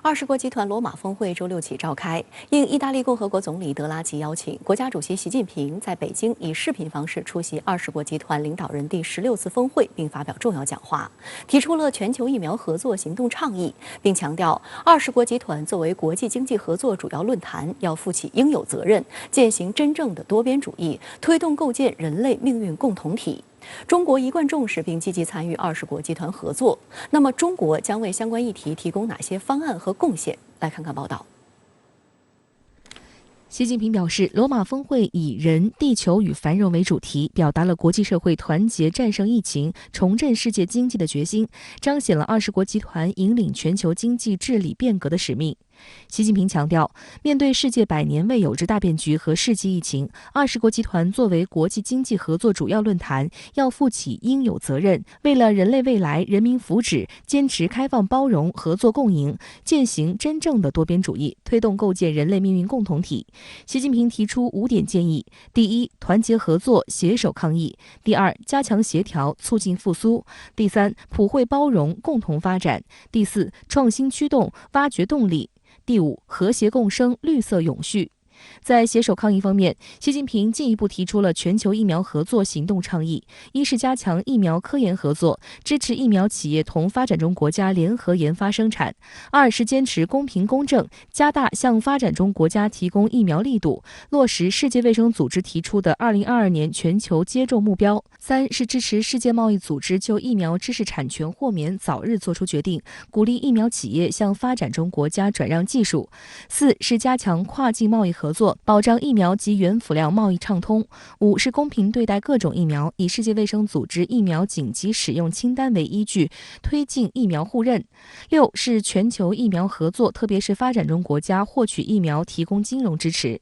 20国集团罗马峰会周六起召开，应意大利共和国总理德拉吉邀请，国家主席习近平在北京以视频方式出席20国集团领导人第16次峰会，并发表重要讲话，提出了全球疫苗合作行动倡议，并强调20国集团作为国际经济合作主要论坛，要负起应有责任，践行真正的多边主义，推动构建人类命运共同体。中国一贯重视并积极参与20国集团合作。那么，中国将为相关议题提供哪些方案和贡献？来看看报道。习近平表示，罗马峰会以人、地球与繁荣为主题，表达了国际社会团结战胜疫情、重振世界经济的决心，彰显了20国集团引领全球经济治理变革的使命。习近平强调，面对世界100年未有之大变局和世纪疫情，20国集团作为国际经济合作主要论坛，要负起应有责任，为了人类未来、人民福祉，坚持开放包容、合作共赢，践行真正的多边主义，推动构建人类命运共同体。习近平提出5点建议：第一，团结合作，携手抗疫；第二，加强协调，促进复苏；第三，普惠包容，共同发展；第四，创新驱动，挖掘动力；第五，和谐共生，绿色永续。在携手抗疫方面，习近平进一步提出了全球疫苗合作行动倡议：一是加强疫苗科研合作，支持疫苗企业同发展中国家联合研发生产；二是坚持公平公正，加大向发展中国家提供疫苗力度，落实世界卫生组织提出的2022年全球接种目标；三是支持世界贸易组织就疫苗知识产权豁免早日作出决定，鼓励疫苗企业向发展中国家转让技术；四是加强跨境贸易合作，保障疫苗及原辅料贸易畅通；五是公平对待各种疫苗，以世界卫生组织疫苗紧急使用清单为依据，推进疫苗互认；六是全球疫苗合作，特别是发展中国家获取疫苗提供金融支持。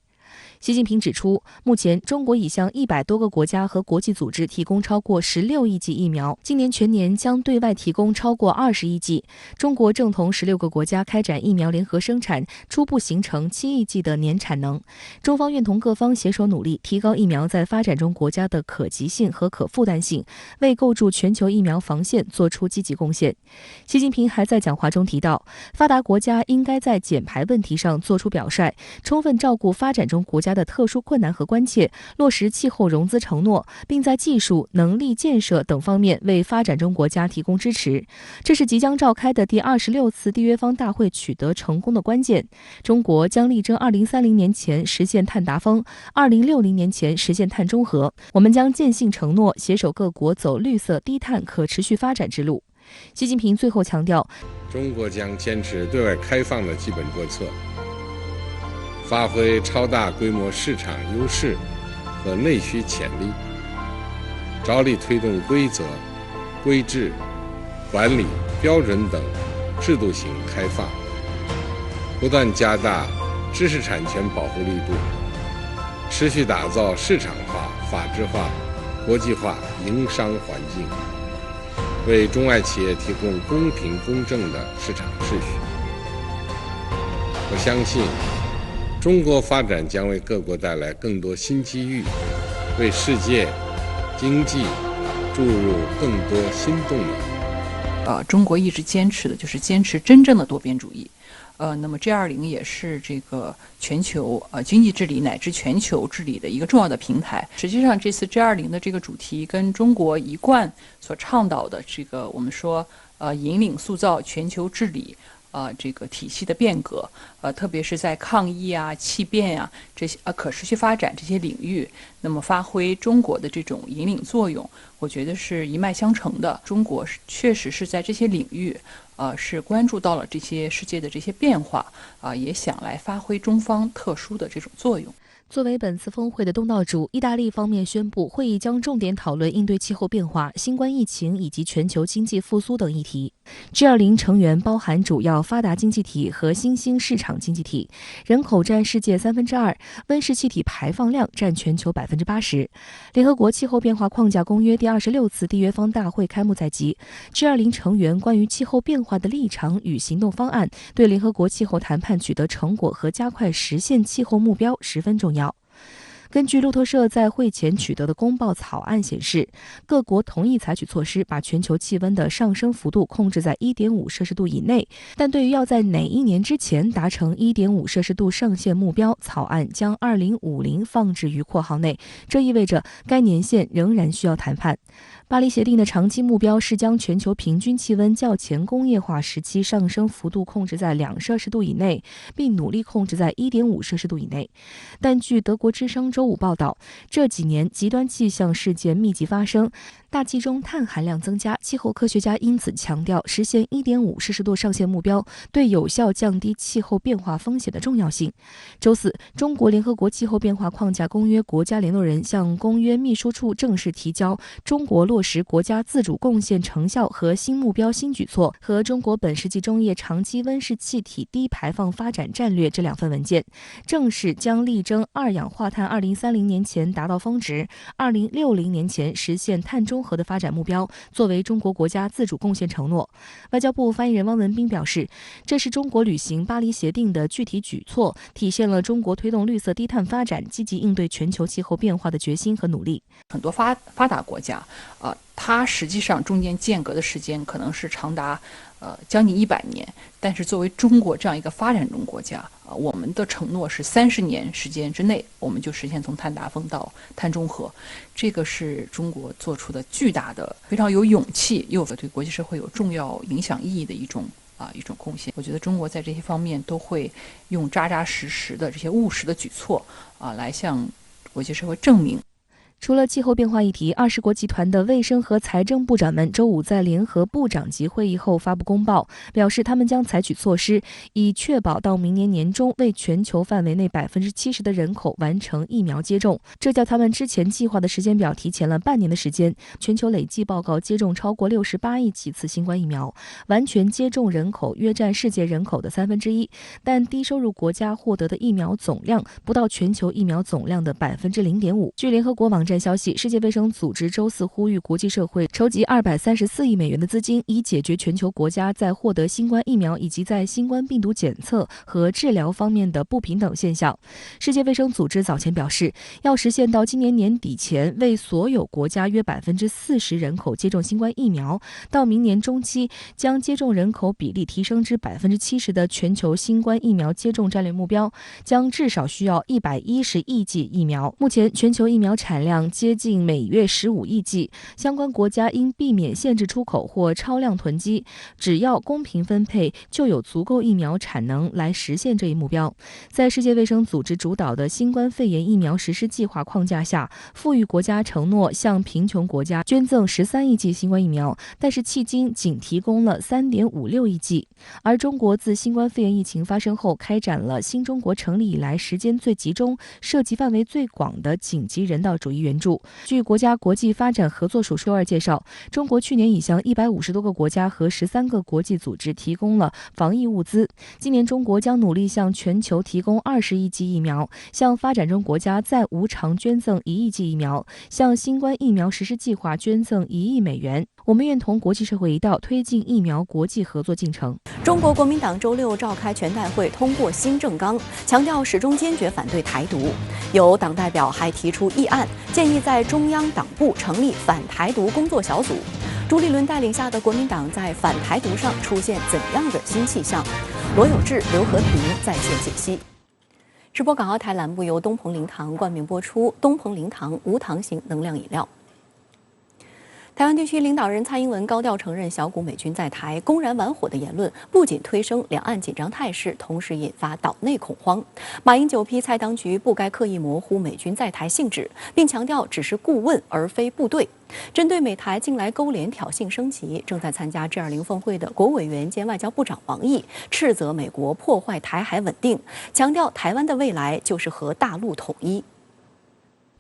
习近平指出，目前中国已向100多个国家和国际组织提供超过16亿剂疫苗，今年全年将对外提供超过20亿剂。中国正同16个国家开展疫苗联合生产，初步形成7亿剂的年产能。中方愿同各方携手努力，提高疫苗在发展中国家的可及性和可负担性，为构筑全球疫苗防线做出积极贡献。习近平还在讲话中提到，发达国家应该在减排问题上做出表率，充分照顾发展中国家的特殊困难和关切，落实气候融资承诺，并在技术、能力建设等方面为发展中国家提供支持。这是即将召开的第26次缔约方大会取得成功的关键。中国将力争2030年前实现碳达峰，2060年前实现碳中和。我们将践行承诺，携手各国走绿色低碳可持续发展之路。习近平最后强调，中国将坚持对外开放的基本国策，发挥超大规模市场优势和内需潜力，着力推动规则、规制、管理、标准等制度型开放，不断加大知识产权保护力度，持续打造市场化、法治化、国际化营商环境，为中外企业提供公平公正的市场秩序。我相信，中国发展将为各国带来更多新机遇，为世界经济注入更多新动能。中国一直坚持的就是坚持真正的多边主义。那么 G20 也是这个全球经济治理乃至全球治理的一个重要的平台。实际上，这次 G20 的这个主题跟中国一贯所倡导的这个我们说引领塑造全球治理这个体系的变革，特别是在抗疫啊、气变啊这些可持续发展这些领域，那么发挥中国的这种引领作用，我觉得是一脉相承的。中国确实是在这些领域，是关注到了这些世界的这些变化，也想来发挥中方特殊的这种作用。作为本次峰会的东道主，意大利方面宣布，会议将重点讨论应对气候变化、新冠疫情以及全球经济复苏等议题。G20 成员包含主要发达经济体和新兴市场经济体，人口占世界2/3，温室气体排放量占全球80%。联合国气候变化框架公约第26次缔约方大会开幕在即，G20 成员关于气候变化的立场与行动方案，对联合国气候谈判取得成果和加快实现气候目标十分重要。根据路透社在会前取得的公报草案显示，各国同意采取措施，把全球气温的上升幅度控制在 1.5 摄氏度以内。但对于要在哪一年之前达成 1.5 摄氏度上限目标，草案将2050放置于括号内，这意味着该年限仍然需要谈判。巴黎协定的长期目标是将全球平均气温较前工业化时期上升幅度控制在2摄氏度以内，并努力控制在 1.5 摄氏度以内。但据德国之声周五报道，这几年极端气象事件密集发生，大气中碳含量增加，气候科学家因此强调实现 1.5 摄氏度上限目标对有效降低气候变化风险的重要性。周四，中国联合国气候变化框架公约国家联络人向公约秘书处正式提交中国落实国家自主贡献成效和新目标新举措和中国本世纪中叶长期温室气体低排放发展战略这2份文件，正式将力争二氧化碳2030年前达到峰值，2060年前实现碳中和的发展目标作为中国国家自主贡献承诺。外交部发言人汪文斌表示，这是中国履行巴黎协定的具体举措，体现了中国推动绿色低碳发展、积极应对全球气候变化的决心和努力。很多发达国家，它实际上中间间隔的时间可能是长达将近100年，但是作为中国这样一个发展中国家，我们的承诺是30年时间之内，我们就实现从碳达峰到碳中和，这个是中国做出的巨大的、非常有勇气又对国际社会有重要影响意义的一种贡献。我觉得中国在这些方面都会用扎扎实实的这些务实的举措来向国际社会证明。除了气候变化议题，20国集团的卫生和财政部长们周五在联合部长级会议后发布公报，表示他们将采取措施，以确保到明年年中为全球范围内70%的人口完成疫苗接种。这较他们之前计划的时间表提前了半年的时间。全球累计报告接种超过68亿剂次新冠疫苗，完全接种人口约占世界人口的1/3，但低收入国家获得的疫苗总量不到全球疫苗总量的0.5%。据联合国网站消息，世界卫生组织周四呼吁国际社会筹集234亿美元的资金，以解决全球国家在获得新冠疫苗以及在新冠病毒检测和治疗方面的不平等现象。世界卫生组织早前表示，要实现到今年年底前为所有国家约40%人口接种新冠疫苗，到明年中期将接种人口比例提升至70%的全球新冠疫苗接种战略目标，将至少需要110亿剂疫苗。目前全球疫苗产量接近每月15亿剂，相关国家应避免限制出口或超量囤积，只要公平分配，就有足够疫苗产能来实现这一目标。在世界卫生组织主导的新冠肺炎疫苗实施计划框架下，富裕国家承诺向贫穷国家捐赠13亿剂新冠疫苗，但是迄今仅提供了3.56亿剂。而中国自新冠肺炎疫情发生后，开展了新中国成立以来时间最集中、涉及范围最广的紧急人道主义援助。据国家国际发展合作署周二介绍，中国去年已向150多个国家和13个国际组织提供了防疫物资。今年中国将努力向全球提供20亿剂疫苗，向发展中国家再无偿捐赠1亿剂疫苗，向新冠疫苗实施计划捐赠1亿美元。我们愿同国际社会一道推进疫苗国际合作进程。中国国民党周六召开全代会，通过新政纲，强调始终坚决反对台独。有党代表还提出议案，建议在中央党部成立反台独工作小组。朱立伦带领下的国民党在反台独上出现怎样的新气象？罗有志、刘和平在线解析。直播港澳台栏目由东鹏灵堂冠名播出，东鹏灵堂无糖型能量饮料。台湾地区领导人蔡英文高调承认小股美军在台公然玩火的言论，不仅推升两岸紧张态势，同时引发岛内恐慌。马英九批蔡当局不该刻意模糊美军在台性质，并强调只是顾问而非部队。针对美台近来勾连挑衅升级，正在参加 G20 峰会的国务委员兼外交部长王毅斥责美国破坏台海稳定，强调台湾的未来就是和大陆统一。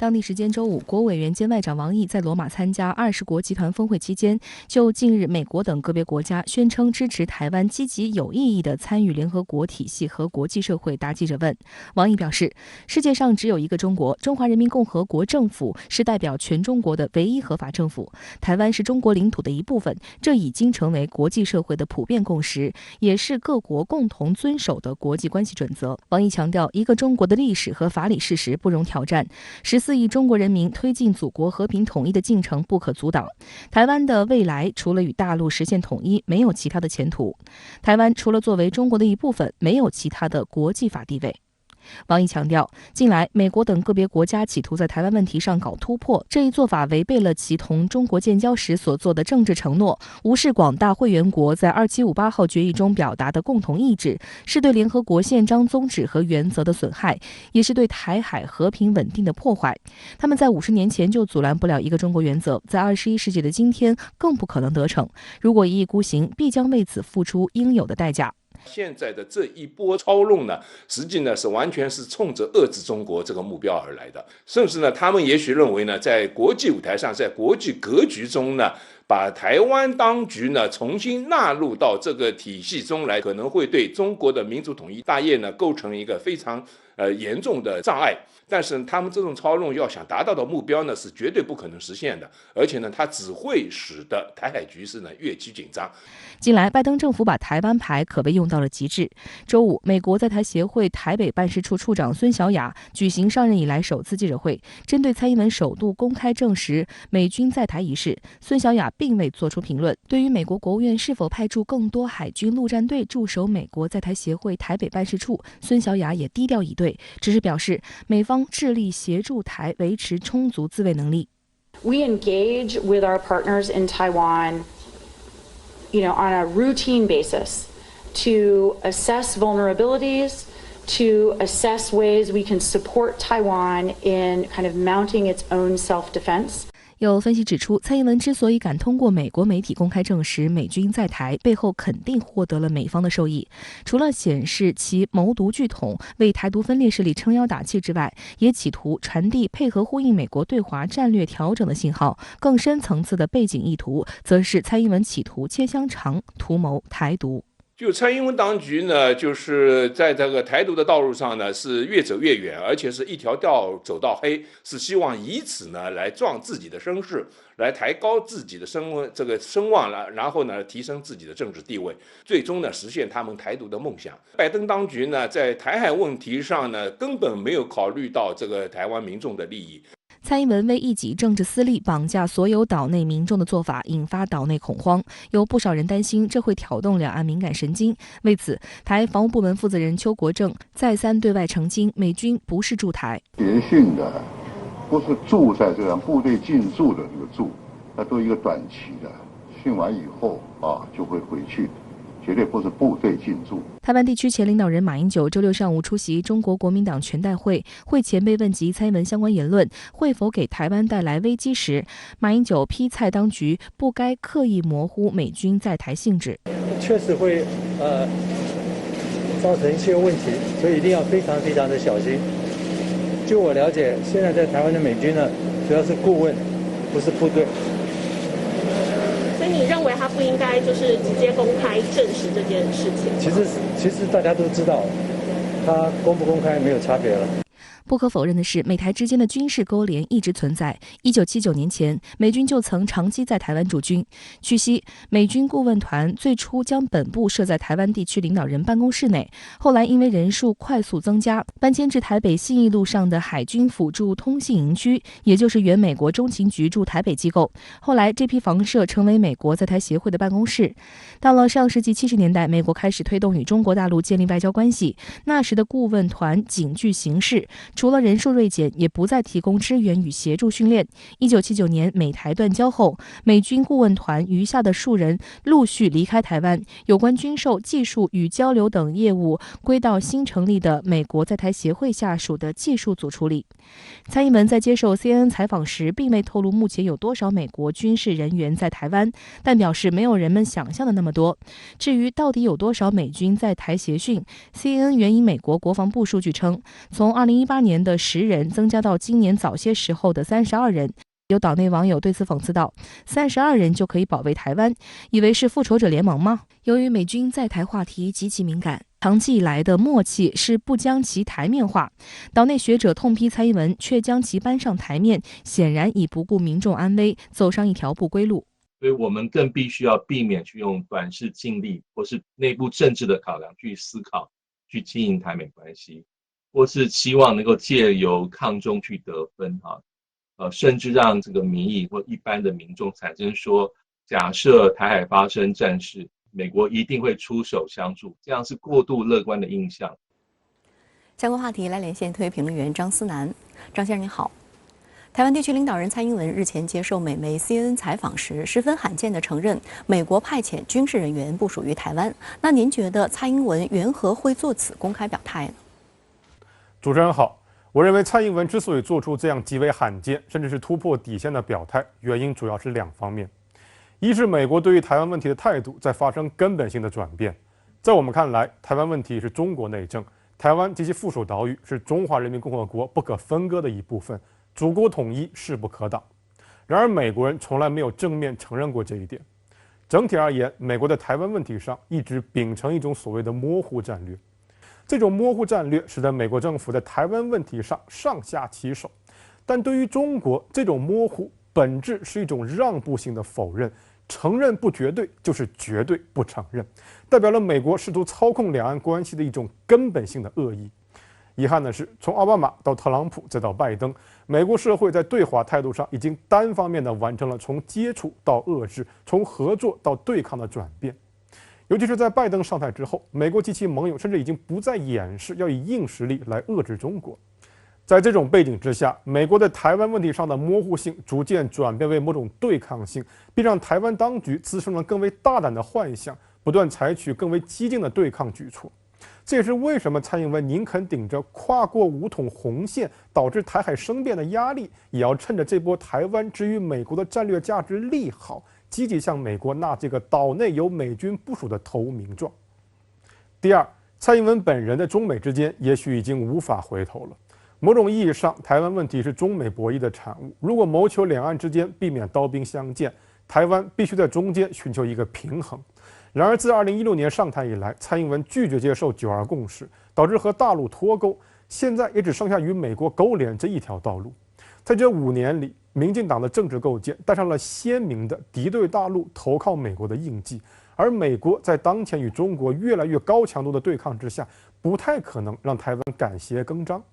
当地时间周五，国委员兼外长王毅在罗马参加20国集团峰会期间，就近日美国等个别国家宣称支持台湾积极有意义的参与联合国体系和国际社会答记者问。王毅表示，世界上只有一个中国，中华人民共和国政府是代表全中国的唯一合法政府，台湾是中国领土的一部分，这已经成为国际社会的普遍共识，也是各国共同遵守的国际关系准则。王毅强调，一个中国的历史和法理事实不容挑战，14亿中国人民推进祖国和平统一的进程不可阻挡。台湾的未来除了与大陆实现统一，没有其他的前途。台湾除了作为中国的一部分，没有其他的国际法地位。王毅强调，近来美国等个别国家企图在台湾问题上搞突破，这一做法违背了其同中国建交时所做的政治承诺，无视广大会员国在2758号决议中表达的共同意志，是对联合国宪章宗旨和原则的损害，也是对台海和平稳定的破坏。他们在50年前就阻拦不了一个中国原则，在21世纪的今天更不可能得逞。如果一意孤行，必将为此付出应有的代价。现在的这一波操弄呢，实际呢是完全是冲着遏制中国这个目标而来的，甚至呢，他们也许认为呢，在国际舞台上，在国际格局中呢，把台湾当局呢重新纳入到这个体系中来，可能会对中国的民族统一大业呢构成一个非常严重的障碍。但是他们这种操弄要想达到的目标呢，是绝对不可能实现的，而且呢，它只会使得台海局势呢越趋紧张。近来，拜登政府把台湾牌可谓用到了极致。周五，美国在台协会台北办事处处长孙小雅举行上任以来首次记者会，针对蔡英文首度公开证实美军在台一事，孙小雅并未做出评论。对于美国国务院是否派驻更多海军陆战队驻守美国在台协会台北办事处，孙小雅也低调以对，只是表示美方致力协助台维持充足自卫能力。We engage with our partners in Taiwan, on a routine basis to assess vulnerabilities, to assess ways we can support Taiwan in kind of mounting its own self-defense. 有分析指出，蔡英文之所以敢通过美国媒体公开证实美军在台，背后肯定获得了美方的受益。除了显示其谋独拒统、为台独分裂势力撑腰打气之外，也企图传递配合呼应美国对华战略调整的信号。更深层次的背景意图，则是蔡英文企图切香肠，图谋台独。就蔡英文当局呢，就是在这个台独的道路上呢，是越走越远，而且是一条道走到黑，是希望以此呢来壮自己的声势，来抬高自己的声望了，然后呢提升自己的政治地位，最终呢实现他们台独的梦想。拜登当局呢，在台海问题上呢，根本没有考虑到这个台湾民众的利益。蔡英文为一己政治私利绑架所有岛内民众的做法引发岛内恐慌，有不少人担心这会挑动两岸敏感神经。为此，台防务部门负责人邱国正再三对外澄清，美军不是驻台，捷训的不是驻在这样部队进驻的这个驻，那都一个短期的，训完以后就会回去。绝对不是部队进驻。台湾地区前领导人马英九周六上午出席中国国民党全代会，会前被问及蔡英文相关言论会否给台湾带来危机时，马英九批蔡当局不该刻意模糊美军在台性质。确实会造成一些问题，所以一定要非常非常的小心。就我了解，现在在台湾的美军呢，主要是顾问，不是部队。所以你认为他不应该就是直接公开证实这件事情？其实大家都知道，他公不公开没有差别了。不可否认的是，美台之间的军事勾连一直存在。1979年前，美军就曾长期在台湾驻军。据悉，美军顾问团最初将本部设在台湾地区领导人办公室内，后来因为人数快速增加，搬迁至台北信义路上的海军辅助通信营区，也就是原美国中情局驻台北机构。后来，这批房舍成为美国在台协会的办公室。到了上世纪70年代，美国开始推动与中国大陆建立外交关系，那时的顾问团仅具形式。除了人数锐减，也不再提供支援与协助训练。1979年美台断交后，美军顾问团余下的数人陆续离开台湾，有关军售、技术与交流等业务归到新成立的美国在台协会下属的技术组处理。蔡英文在接受 CNN 采访时，并未透露目前有多少美国军事人员在台湾，但表示没有人们想象的那么多。至于到底有多少美军在台协训， CNN 援引美国国防部数据称，从2018年的10人增加到今年早些时候的32人。有岛内网友对此讽刺道：“32人就可以保卫台湾，以为是复仇者联盟吗？”由于美军在台话题极其敏感，长期以来的默契是不将其台面化。岛内学者痛批蔡英文却将其搬上台面，显然已不顾民众安危，走上一条不归路。所以我们更必须要避免去用短视近利或是内部政治的考量去思考、去经营台美关系，或是期望能够借由抗中去得分甚至让这个民意或一般的民众产生说，假设台海发生战事，美国一定会出手相助，这样是过度乐观的印象。相关话题来连线特约评论员张思南。张先生您好。台湾地区领导人蔡英文日前接受美媒 CNN 采访时，十分罕见地承认美国派遣军事人员部署于台湾。那您觉得蔡英文缘何会作此公开表态呢？主持人好，我认为蔡英文之所以做出这样极为罕见，甚至是突破底线的表态，原因主要是2方面。一是美国对于台湾问题的态度在发生根本性的转变。在我们看来，台湾问题是中国内政，台湾及其附属岛屿是中华人民共和国不可分割的一部分。祖国统一势不可挡，然而美国人从来没有正面承认过这一点。整体而言，美国在台湾问题上一直秉承一种所谓的模糊战略。这种模糊战略使得美国政府在台湾问题上上下其手，但对于中国，这种模糊本质是一种让步性的否认，承认不绝对就是绝对不承认，代表了美国试图操控两岸关系的一种根本性的恶意。遗憾的是，从奥巴马到特朗普再到拜登，美国社会在对华态度上已经单方面地完成了从接触到遏制、从合作到对抗的转变。尤其是在拜登上台之后，美国及其盟友甚至已经不再掩饰要以硬实力来遏制中国。在这种背景之下，美国在台湾问题上的模糊性逐渐转变为某种对抗性，并让台湾当局滋生了更为大胆的幻想，不断采取更为激进的对抗举措。这也是为什么蔡英文宁肯顶着跨过武统红线导致台海生变的压力，也要趁着这波台湾之于美国的战略价值利好，积极向美国纳这个岛内有美军部署的投名状。第二，蔡英文本人在中美之间也许已经无法回头了。某种意义上，台湾问题是中美博弈的产物。如果谋求两岸之间避免刀兵相见，台湾必须在中间寻求一个平衡。然而，自2016年上台以来，蔡英文拒绝接受9·2共识，导致和大陆脱钩，现在也只剩下与美国勾连这一条道路。在这5年里，民进党的政治构建带上了鲜明的敌对大陆、投靠美国的印记，而美国在当前与中国越来越高强度的对抗之下，不太可能让台湾改邪更张。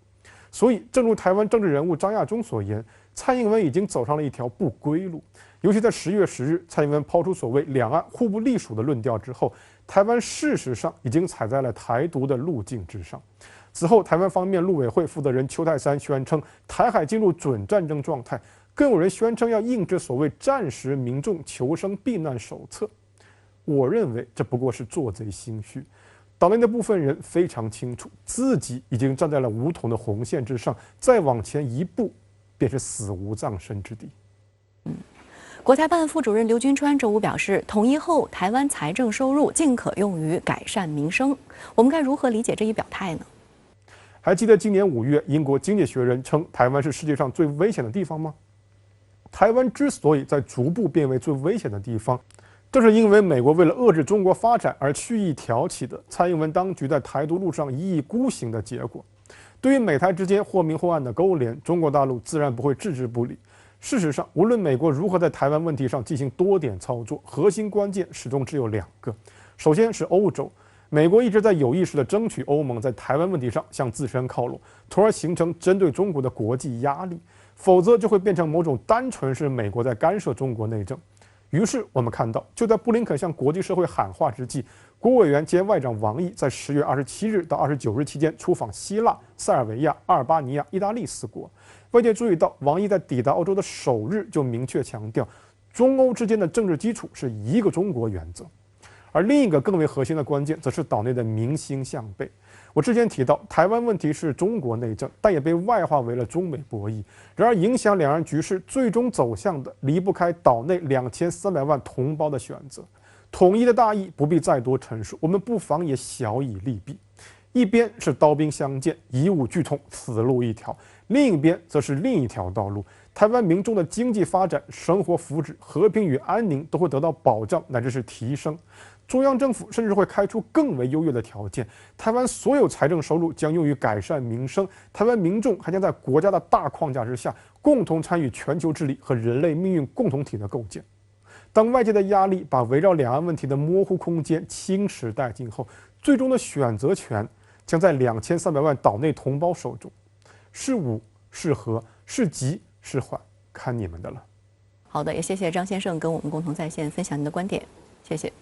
所以，正如台湾政治人物张亚中所言，蔡英文已经走上了一条不归路。尤其在10月10日，蔡英文抛出所谓两岸互不隶属的论调之后，台湾事实上已经踩在了台独的路径之上。此后，台湾方面陆委会负责人邱泰三宣称台海进入准战争状态，更有人宣称要印制所谓战时民众求生避难手册。我认为这不过是做贼心虚。岛内的部分人非常清楚，自己已经站在了武统的红线之上，再往前一步，便是死无葬身之地。国台办副主任刘军川周五表示，统一后台湾财政收入尽可用于改善民生。我们该如何理解这一表态呢？还记得今年5月，英国经济学人称台湾是世界上最危险的地方吗？台湾之所以在逐步变为最危险的地方，正是因为美国为了遏制中国发展而蓄意挑起的蔡英文当局在台独路上一意孤行的结果。对于美台之间或明或暗的勾连，中国大陆自然不会置之不理。事实上，无论美国如何在台湾问题上进行多点操作，核心关键始终只有2个。首先是欧洲，美国一直在有意识地争取欧盟在台湾问题上向自身靠拢，从而形成针对中国的国际压力，否则就会变成某种单纯是美国在干涉中国内政。于是我们看到，就在布林肯向国际社会喊话之际，国务委员兼外长王毅在10月27日到29日期间出访希腊、塞尔维亚、阿尔巴尼亚、意大利4国。外界注意到，王毅在抵达欧洲的首日就明确强调，中欧之间的政治基础是一个中国原则。而另一个更为核心的关键，则是岛内的民心向背。我之前提到，台湾问题是中国内政，但也被外化为了中美博弈。然而，影响两岸局势最终走向的，离不开岛内2300万同胞的选择。统一的大义不必再多陈述，我们不妨也小以利弊。一边是刀兵相见，以武拒统，死路一条；另一边则是另一条道路。台湾民众的经济发展、生活福祉、和平与安宁都会得到保障，乃至是提升。中央政府甚至会开出更为优越的条件。台湾所有财政收入将用于改善民生，台湾民众还将在国家的大框架之下，共同参与全球治理和人类命运共同体的构建。当外界的压力把围绕两岸问题的模糊空间侵蚀殆尽后，最终的选择权将在2300万岛内同胞手中。是武是和是急是缓，看你们的了。好的，也谢谢张先生跟我们共同在线分享您的观点，谢谢。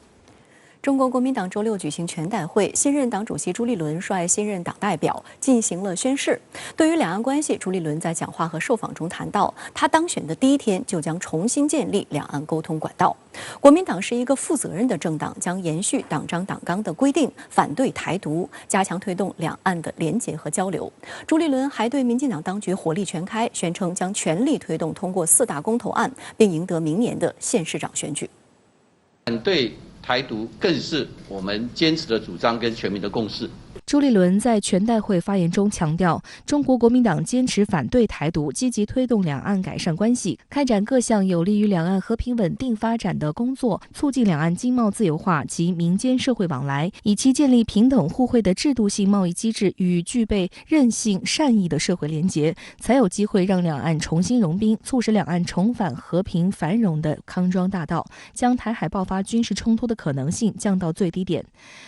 中国国民党周六举行全代会，新任党主席朱立伦率新任党代表进行了宣誓。对于两岸关系，朱立伦在讲话和受访中谈到，他当选的第一天就将重新建立两岸沟通管道。国民党是一个负责任的政党，将延续党章党纲的规定，反对台独，加强推动两岸的联结和交流。朱立伦还对民进党当局火力全开，宣称将全力推动通过4大公投案，并赢得明年的县市长选举。反对台独更是我们坚持的主张跟全民的共识。朱立伦在全代会发言中强调，中国国民党坚持反对台独，积极推动两岸改善关系，开展各项有利于两岸和平稳定发展的工作，促进两岸经贸自由化及民间社会往来，以期建立平等互惠的制度性贸易机制与具备韧性、善意的社会连结，才有机会让两岸重新融冰，促使两岸重返和平繁荣的康庄大道，将台海爆发军事冲突的可能性降到最低点。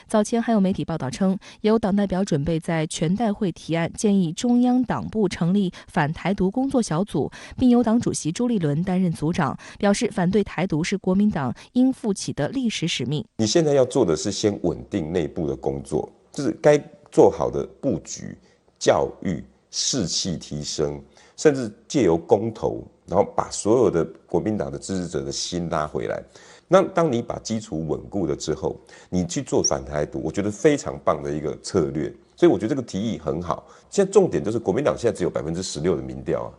早前还有媒体报道称，有党代表准备在全代会提案，建议中央党部成立反台独工作小组，并由党主席朱立伦担任组长，表示反对台独是国民党应负起的历史使命。你现在要做的是先稳定内部的工作，就是该做好的布局、教育、士气提升，甚至借由公投，然后把所有的国民党的支持者的心拉回来。那当你把基础稳固了之后，你去做反台独，我觉得非常棒的一个策略。所以我觉得这个提议很好。现在重点就是国民党现在只有16%的民调啊，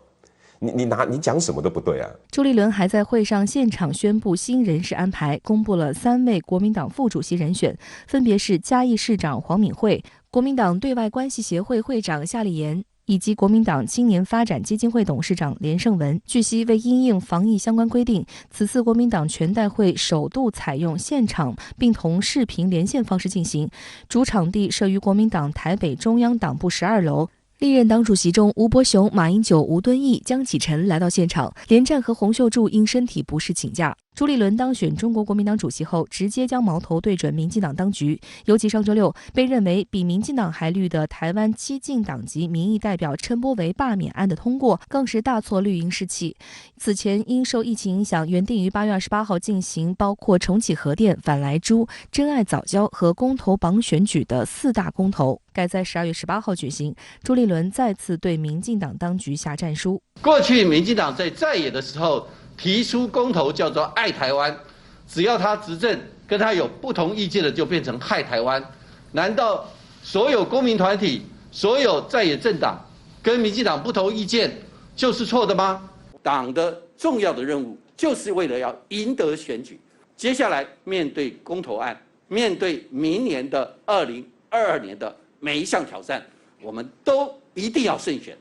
你讲什么都不对啊。朱立伦还在会上现场宣布新人事安排，公布了3位国民党副主席人选，分别是嘉义市长黄敏惠、国民党对外关系协会会长夏立言，以及国民党青年发展基金会董事长连胜文。据悉，为因应防疫相关规定，此次国民党全代会首度采用现场并同视频连线方式进行，主场地设于国民党台北中央党部12楼。历任党主席中，吴伯雄、马英九、吴敦义、江启臣来到现场，连战和洪秀柱因身体不适请假。朱立伦当选中国国民党主席后，直接将矛头对准民进党当局，尤其上周六被认为比民进党还绿的台湾激进党籍民意代表陈柏惟罢免案的通过，更是大挫绿营士气。此前因受疫情影响，原定于8月28号进行包括重启核电、反莱猪、真爱早教和公投绑选举的4大公投，改在12月18号举行。朱立伦再次对民进党当局下战书。过去民进党在野的时候提出公投叫做爱台湾，只要他执政跟他有不同意见的就变成害台湾。难道所有公民团体、所有在野政党跟民进党不同意见就是错的吗？党的重要的任务就是为了要赢得选举。接下来面对公投案，面对明年的2022年的每一项挑战，我们都一定要胜选。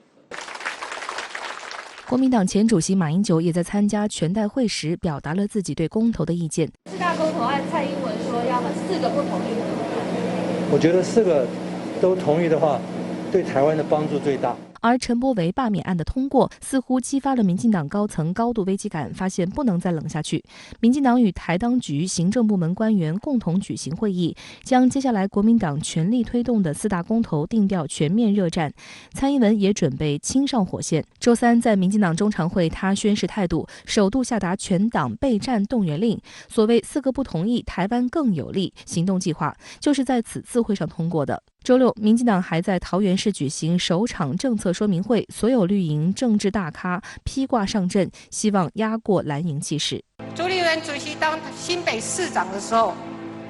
国民党前主席马英九也在参加全代会时表达了自己对公投的意见。4大公投案，蔡英文说要4个不同意。我觉得4个都同意的话，对台湾的帮助最大。而陈柏惟罢免案的通过，似乎激发了民进党高层高度危机感，发现不能再冷下去。民进党与台当局行政部门官员共同举行会议，将接下来国民党全力推动的4大公投定调全面热战。蔡英文也准备亲上火线。周三在民进党中常会，他宣示态度，首度下达全党备战动员令。所谓4个不同意，台湾更有利行动计划，就是在此次会上通过的。周六，民进党还在桃园市举行首场政策说明会，所有绿营政治大咖披挂上阵，希望压过蓝营气势。朱立伦主席当新北市长的时候，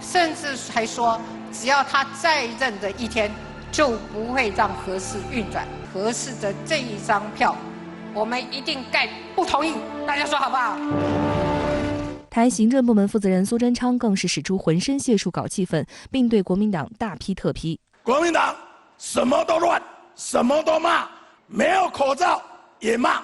甚至还说，只要他在任的一天，就不会让核四运转。核四的这一张票，我们一定盖不同意，大家说好不好？台行政部门负责人苏贞昌更是使出浑身解数搞气氛，并对国民党大批特批。国民党什么都乱，什么都骂，没有口罩也骂，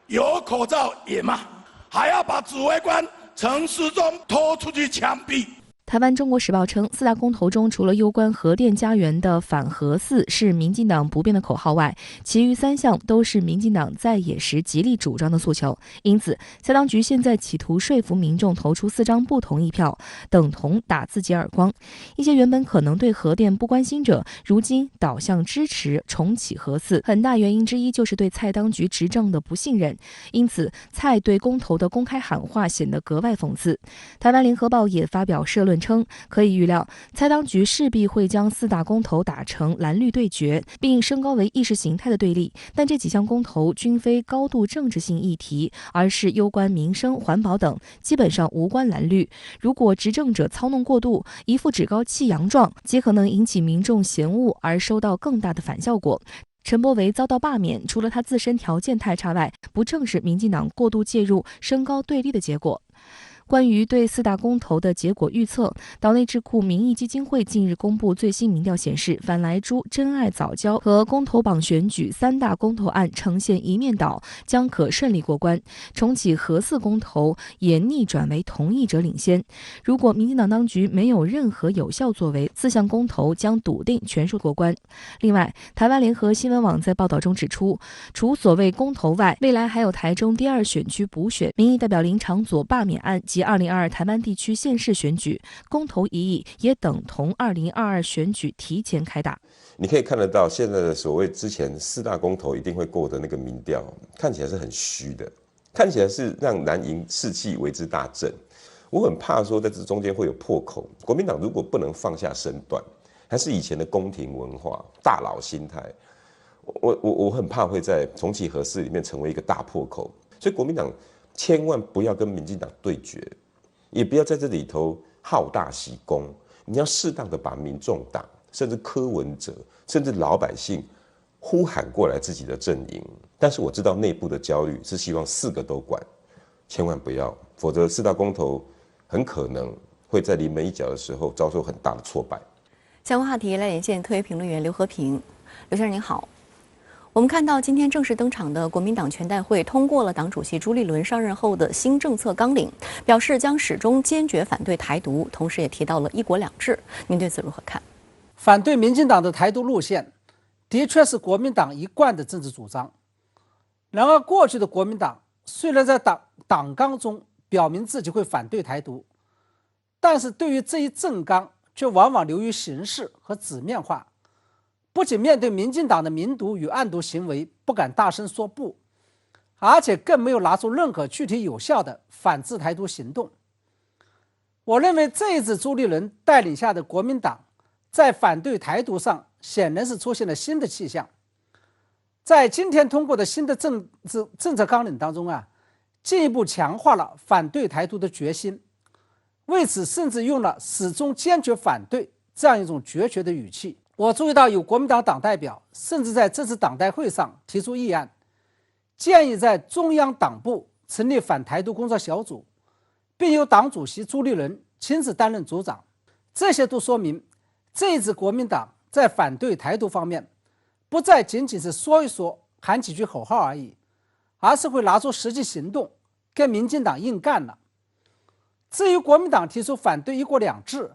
有口罩也骂，还要把指挥官陈时中拖出去枪毙。台湾《中国时报》称，4大公投中，除了攸关核电家园的反核四是民进党不变的口号外，其余3项都是民进党在野时极力主张的诉求。因此，在当局现在企图说服民众投出4张不同意票，等同打自己耳光。一些原本可能对核电不关心者，如今倒向支持重启核四，很大原因之一就是对蔡当局执政的不信任。因此，蔡对公投的公开喊话显得格外讽刺。台湾联合报也发表社论称，可以预料，蔡当局势必会将4大公投打成蓝绿对决，并升高为意识形态的对立。但这几项公投均非高度政治性议题，而是攸关民生、环保等，基本上无关蓝绿。如果执政者操弄过度，一副趾高气扬状，极可能引起民众嫌恶，而收到更大的反效果。陈柏惟遭到罢免，除了他自身条件太差外，不正是民进党过度介入、升高对立的结果？关于对4大公投的结果预测，岛内智库民意基金会近日公布最新民调显示，反莱猪、真爱早教和公投榜选举3大公投案呈现一面倒，将可顺利过关。重启核四公投也逆转为同意者领先。如果民进党当局没有任何有效作为，4项公投将笃定全数过关。另外，台湾联合新闻网在报道中指出，除所谓公投外，未来还有台中第2选区补选、民意代表林长佐罢免案及2022台湾地区县市选举，公投一役也等同2022选举提前开打。你可以看得到，现在的所谓之前4大公投一定会过的那个民调，看起来是很虚的，看起来是让蓝营士气为之大振。我很怕说在这中间会有破口，国民党如果不能放下身段，还是以前的宫廷文化、大佬心态，我很怕会在重启核四里面成为一个大破口。所以国民党千万不要跟民进党对决，也不要在这里头好大喜功。你要适当的把民众党，甚至柯文哲，甚至老百姓呼喊过来自己的阵营。但是我知道内部的焦虑是希望4个都管，千万不要，否则4大公投很可能会在临门一脚的时候遭受很大的挫败。相关话题来连线特约评论员刘和平。刘先生您好。我们看到今天正式登场的国民党全代会通过了党主席朱立伦上任后的新政策纲领，表示将始终坚决反对台独，同时也提到了1国2制。您对此如何看？反对民进党的台独路线，的确是国民党一贯的政治主张。然而，过去的国民党虽然在党纲中表明自己会反对台独，但是对于这一政纲却往往流于形式和纸面化。不仅面对民进党的明独与暗独行为不敢大声说不，而且更没有拿出任何具体有效的反制台独行动。我认为这一次朱立伦带领下的国民党在反对台独上显然是出现了新的气象。在今天通过的新的政策纲领当中进一步强化了反对台独的决心，为此甚至用了始终坚决反对这样一种决绝的语气。我注意到有国民党党代表甚至在这次党代会上提出议案，建议在中央党部成立反台独工作小组，并由党主席朱立伦亲自担任组长。这些都说明这一次国民党在反对台独方面不再仅仅是说一说、喊几句口号而已，而是会拿出实际行动跟民进党硬干了。至于国民党提出反对1国2制，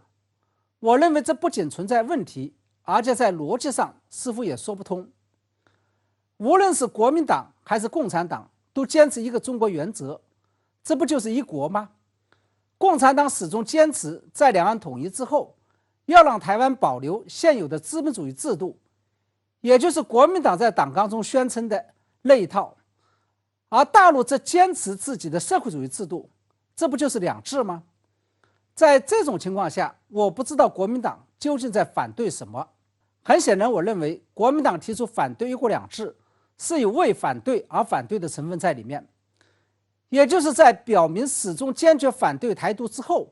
我认为这不仅存在问题，而且在逻辑上似乎也说不通。无论是国民党还是共产党都坚持一个中国原则，这不就是一国吗？共产党始终坚持在两岸统一之后要让台湾保留现有的资本主义制度，也就是国民党在党纲中宣称的那一套，而大陆则坚持自己的社会主义制度，这不就是2制吗？在这种情况下，我不知道国民党究竟在反对什么。很显然，我认为国民党提出反对1国2制是有为反对而反对的成分在里面，也就是在表明始终坚决反对台独之后，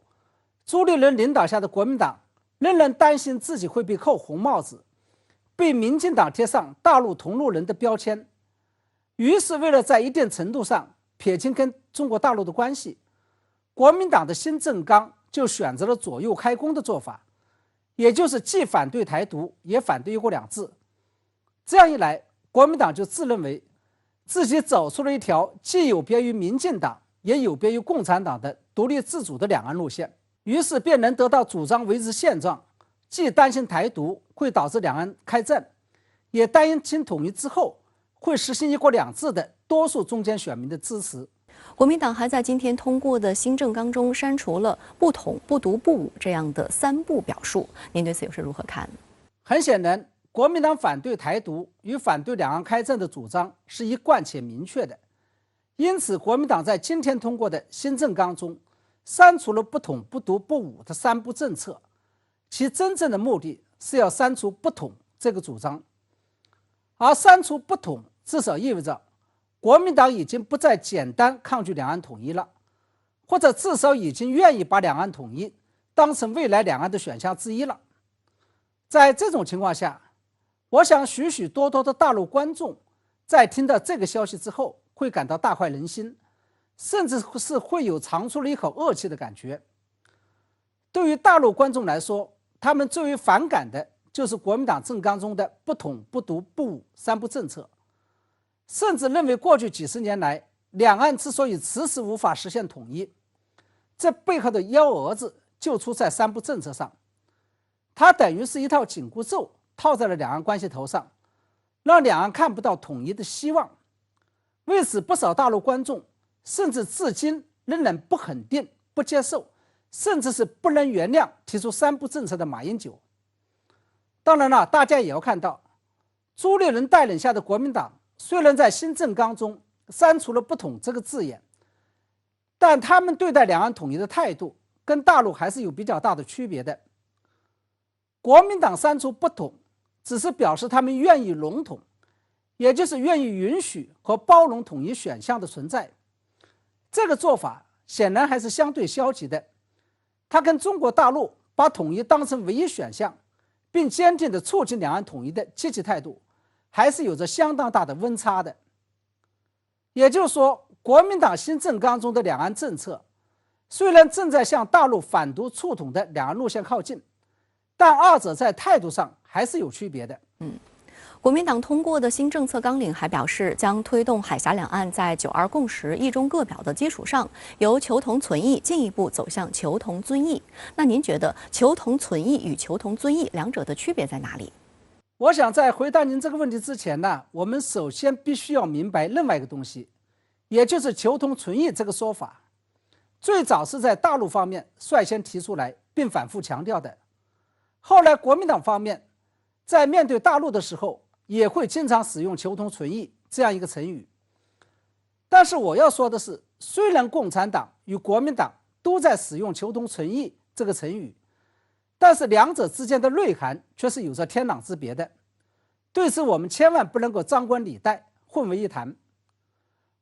朱立伦领导下的国民党仍然担心自己会被扣红帽子，被民进党贴上大陆同路人的标签，于是为了在一定程度上撇清跟中国大陆的关系，国民党的新政纲就选择了左右开弓的做法，也就是既反对台独，也反对一国两制。这样一来，国民党就自认为自己走出了一条既有别于民进党，也有别于共产党的独立自主的两岸路线，于是便能得到主张维持现状，既担心台独会导致两岸开战，也担心统一之后会实行一国两制的多数中间选民的支持。国民党还在今天通过的新政纲中删除了“不统、不独、不武”这样的3不表述，您对此又是如何看？很显然，国民党反对台独与反对两岸开战的主张是一贯且明确的，因此国民党在今天通过的新政纲中删除了“不统、不独、不武”的3不政策，其真正的目的是要删除“不统”这个主张，而删除“不统”至少意味着国民党已经不再简单抗拒两岸统一了，或者至少已经愿意把两岸统一当成未来两岸的选项之一了。在这种情况下，我想许许多多的大陆观众在听到这个消息之后会感到大快人心，甚至是会有长出了一口恶气的感觉。对于大陆观众来说，他们最为反感的就是国民党政纲中的“不统、不独、不武”3不政策，甚至认为过去几十年来，两岸之所以迟迟无法实现统一，这背后的幺蛾子就出在3不政策上。它等于是一套紧箍咒套在了两岸关系头上，让两岸看不到统一的希望。为此，不少大陆观众甚至至今仍然不肯定、不接受，甚至是不能原谅提出3不政策的马英九。当然了，大家也要看到，朱立伦带领下的国民党虽然在新政纲中删除了“不统”这个字眼，但他们对待两岸统一的态度跟大陆还是有比较大的区别的。国民党删除“不统”只是表示他们愿意笼统，也就是愿意允许和包容统一选项的存在。这个做法显然还是相对消极的，它跟中国大陆把统一当成唯一选项，并坚定地促进两岸统一的积极态度还是有着相当大的温差的。也就是说，国民党新政纲中的两岸政策虽然正在向大陆反独促统的两岸路线靠近，但二者在态度上还是有区别的。国民党通过的新政策纲领还表示，将推动海峡两岸在9·2共识、一中各表的基础上，由求同存异进一步走向求同尊异。那您觉得求同存异与求同尊异两者的区别在哪里？我想在回答您这个问题之前呢，我们首先必须要明白另外一个东西，也就是求同存异这个说法，最早是在大陆方面率先提出来并反复强调的。后来国民党方面在面对大陆的时候，也会经常使用求同存异这样一个成语。但是我要说的是，虽然共产党与国民党都在使用求同存异这个成语，但是两者之间的内涵却是有着天壤之别的。对此我们千万不能够张冠李戴，混为一谈。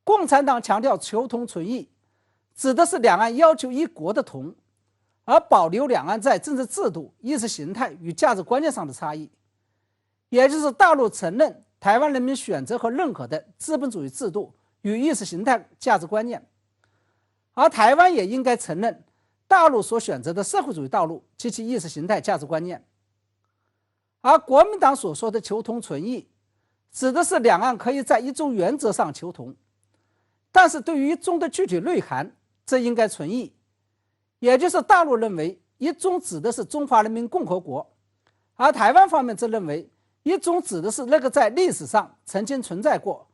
共产党强调求同存异，指的是两岸要求一国的同，而保留两岸在政治制度、意识形态与价值观念上的差异，也就是大陆承认台湾人民选择和认可的资本主义制度与意识形态价值观念，而台湾也应该承认大陆所选择的社会主义道路及其意识形态价值观念。而国民党所说的求同存异，指的是两岸可以在一中原则上求同，但是对于一中的具体内涵，这应该存异。也就是大陆认为一中指的是中华人民共和国，而台湾方面则认为一中指的是那个在历史上曾经存在过，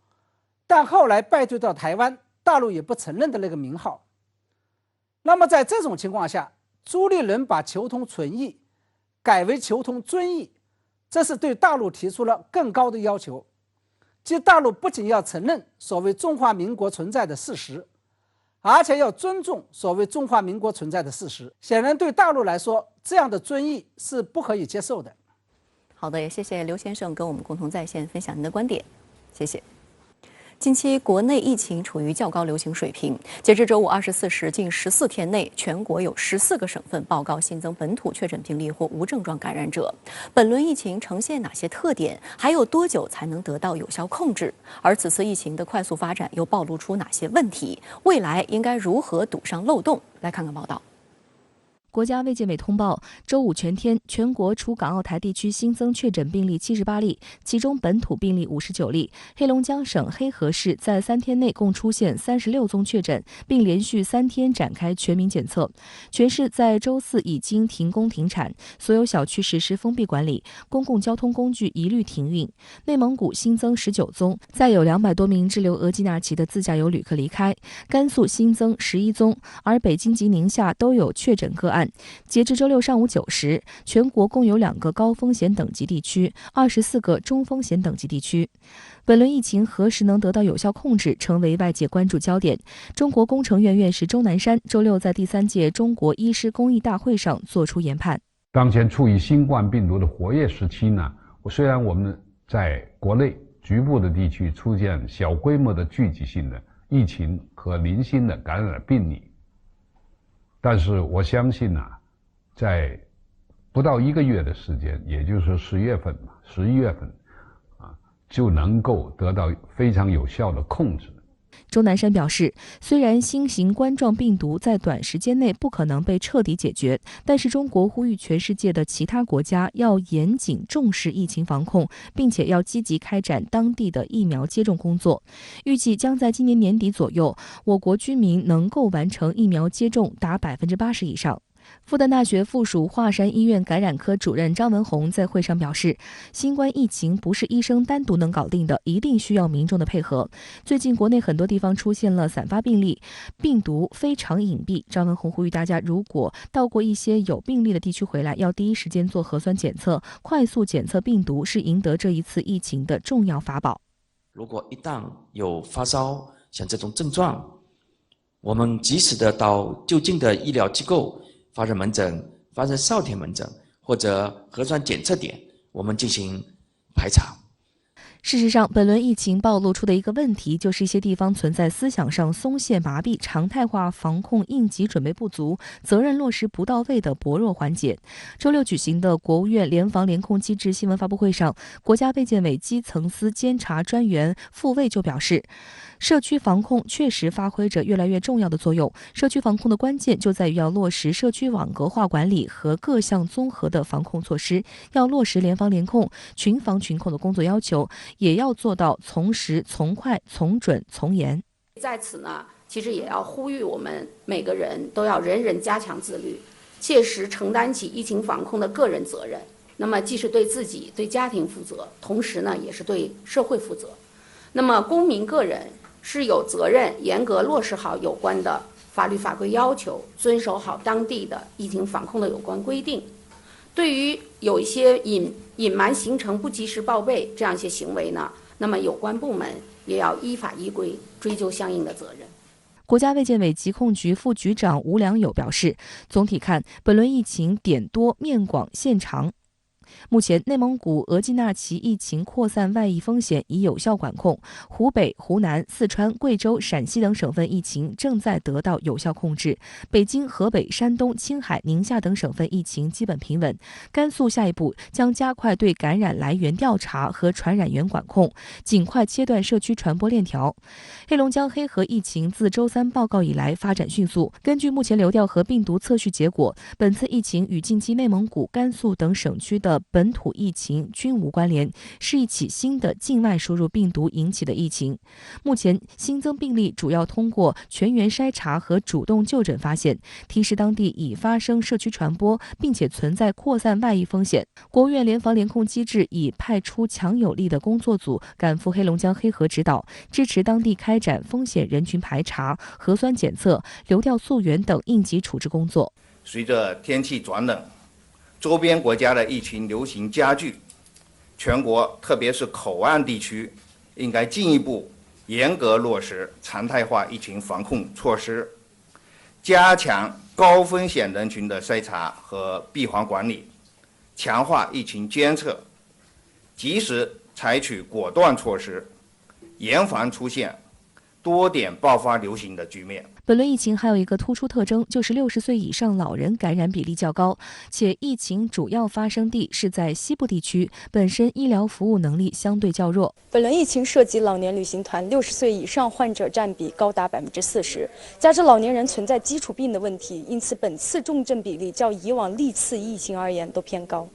但后来败退到台湾，大陆也不承认的那个名号。那么在这种情况下，朱立伦把求同存异改为求同尊异，这是对大陆提出了更高的要求，即大陆不仅要承认所谓中华民国存在的事实，而且要尊重所谓中华民国存在的事实。显然对大陆来说，这样的尊异是不可以接受的。好的，也谢谢刘先生跟我们共同在线分享您的观点，谢谢。近期国内疫情处于较高流行水平，截至周五24时，近14天内，全国有14个省份报告新增本土确诊病例或无症状感染者。本轮疫情呈现哪些特点？还有多久才能得到有效控制？而此次疫情的快速发展又暴露出哪些问题？未来应该如何堵上漏洞？来看看报道。国家卫健委通报，周五全天，全国除港澳台地区新增确诊病例78例，其中本土病例59例。黑龙江省黑河市在3天内共出现36宗确诊，并连续3天展开全民检测。全市在周四已经停工停产，所有小区实施封闭管理，公共交通工具一律停运。内蒙古新增19宗，再有200多名滞留额济纳旗的自驾游旅客离开。甘肃新增11宗，而北京及宁夏都有确诊个案。截至周六上午9时，全国共有2个高风险等级地区，24个中风险等级地区。本轮疫情何时能得到有效控制，成为外界关注焦点。中国工程院院士钟南山周六在第3届中国医师公益大会上作出研判。当前处于新冠病毒的活跃时期呢，虽然我们在国内局部的地区出现小规模的聚集性的疫情和零星的感染病例，但是我相信呢，在不到1个月的时间，也就是说11月份就能够得到非常有效的控制。钟南山表示，虽然新型冠状病毒在短时间内不可能被彻底解决，但是中国呼吁全世界的其他国家要严谨重视疫情防控，并且要积极开展当地的疫苗接种工作。预计将在今年年底左右，我国居民能够完成疫苗接种达80%以上。复旦大学附属华山医院感染科主任张文宏在会上表示，新冠疫情不是医生单独能搞定的，一定需要民众的配合。最近国内很多地方出现了散发病例，病毒非常隐蔽。张文宏呼吁大家，如果到过一些有病例的地区回来，要第一时间做核酸检测，快速检测病毒是赢得这一次疫情的重要法宝。如果一旦有发烧像这种症状，我们及时的到就近的医疗机构、发热门诊、发热少天门诊或者核酸检测点，我们进行排查。事实上，本轮疫情暴露出的一个问题，就是一些地方存在思想上松懈麻痹、常态化防控应急准备不足、责任落实不到位的薄弱环节。周六举行的国务院联防联控机制新闻发布会上，国家卫健委基层司监察专员傅卫就表示，社区防控确实发挥着越来越重要的作用。社区防控的关键就在于要落实社区网格化管理和各项综合的防控措施，要落实联防联控、群防群控的工作要求，也要做到从实、从快、从准、从严。在此呢，其实也要呼吁我们每个人都要人人加强自律，切实承担起疫情防控的个人责任。那么既是对自己、对家庭负责，同时呢，也是对社会负责。那么公民个人是有责任严格落实好有关的法律法规要求，遵守好当地的疫情防控的有关规定。对于有一些隐瞒行程、不及时报备这样一些行为呢，那么有关部门也要依法依规追究相应的责任。国家卫健委疾控局副局长吴良友表示，总体看，本轮疫情点多、面广、线长。目前，内蒙古额济纳旗疫情扩散外溢风险已有效管控，湖北、湖南、四川、贵州、陕西等省份疫情正在得到有效控制。北京、河北、山东、青海、宁夏等省份疫情基本平稳。甘肃下一步将加快对感染来源调查和传染源管控，尽快切断社区传播链条。黑龙江黑河疫情自周3报告以来发展迅速，根据目前流调和病毒测序结果，本次疫情与近期内蒙古、甘肃等省区的本土疫情均无关联，是一起新的境外输入病毒引起的疫情。目前新增病例主要通过全员筛查和主动就诊发现，提示当地已发生社区传播，并且存在扩散外溢风险。国务院联防联控机制已派出强有力的工作组赶赴黑龙江黑河指导，支持当地开展风险人群排查、核酸检测、流调溯源等应急处置工作。随着天气转冷，周边国家的疫情流行加剧，全国特别是口岸地区应该进一步严格落实常态化疫情防控措施，加强高风险人群的筛查和闭环管理，强化疫情监测，及时采取果断措施，严防出现多点爆发流行的局面。本轮疫情还有一个突出特征，就是60岁以上老人感染比例较高，且疫情主要发生地是在西部地区，本身医疗服务能力相对较弱。本轮疫情涉及老年旅行团，60岁以上患者占比高达40%，加之老年人存在基础病的问题，因此本次重症比例较以往历次疫情而言都偏高。